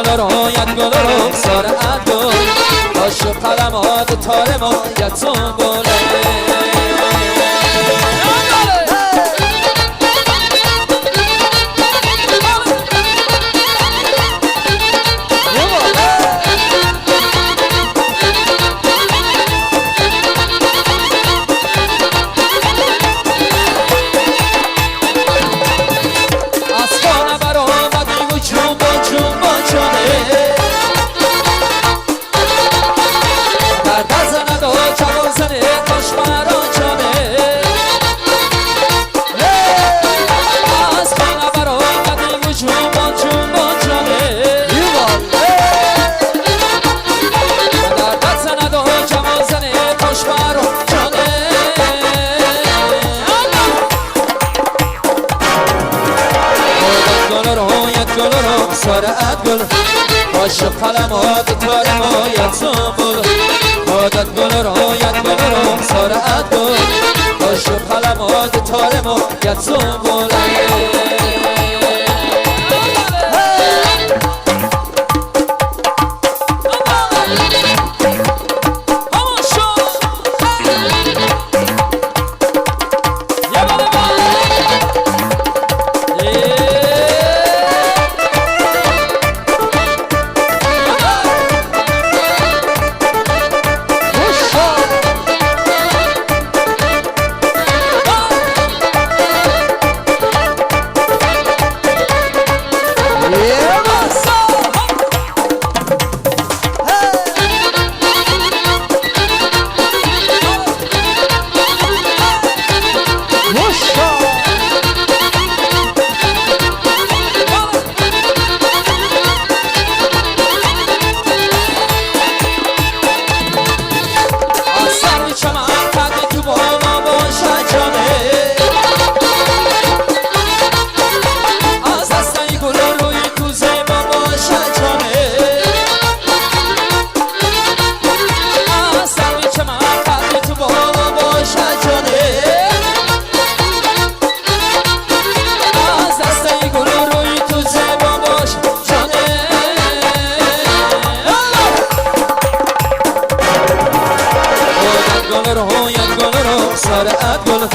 رو یاد گل رو سرعت گل عاشق قلمات تار ما یتون گله سرعت گل عاشق قلمات تار ما یتون گل عادت گل رو یاد گل رو سرعت گل عاشق قلمات تار ما یتون گل سرعت گل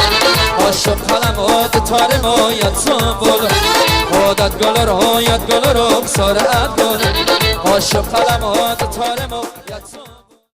عاشق قلمات تار ما یتون گل عادت گل رو یاد گل رو سرعت گل عاشق قلمات تار ما